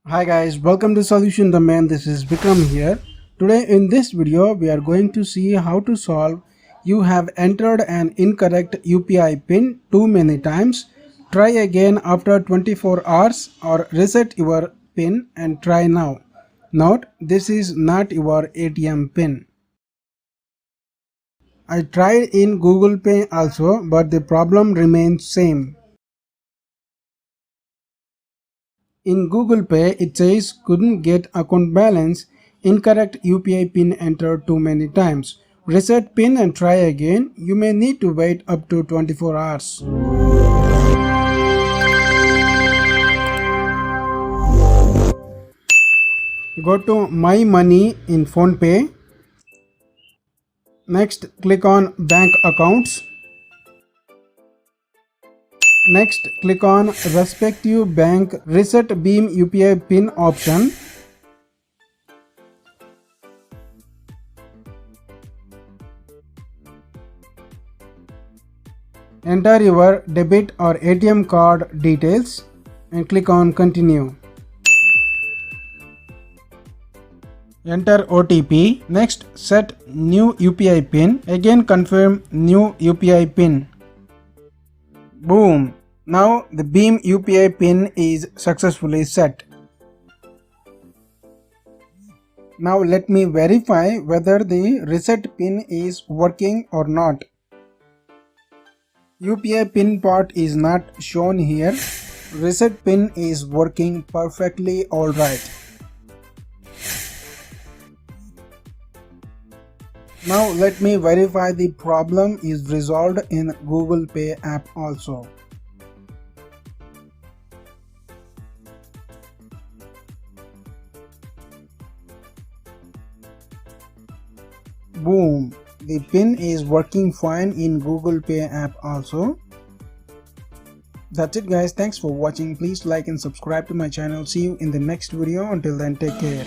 Hi guys, welcome to Solution Domain. This is Vikram here. Today in this video we are going to see how to solve you have entered an incorrect UPI PIN too many times. Try again after 24 hours or reset your PIN and try now. Note, this is not your ATM PIN. I tried in Google Pay also, but the problem remains same. In Google Pay, it says couldn't get account balance, incorrect UPI PIN entered too many times. Reset PIN and try again. You may need to wait up to 24 hours. Go to My Money in PhonePe. Next, click on Bank Accounts. Next, click on respective bank reset beam UPI PIN option. Enter your debit or ATM card details and click on continue. Enter OTP. Next, set new UPI PIN. Again confirm new UPI PIN. Boom! Now the beam UPI PIN is successfully set. Now let me verify whether the reset PIN is working or not. UPI PIN part is not shown here. Reset PIN is working perfectly alright. Now let me verify the problem is resolved in Google Pay app also. Boom! The PIN is working fine in Google Pay app also. That's it guys. Thanks for watching. Please like and subscribe to my channel. See you in the next video. Until then, take care.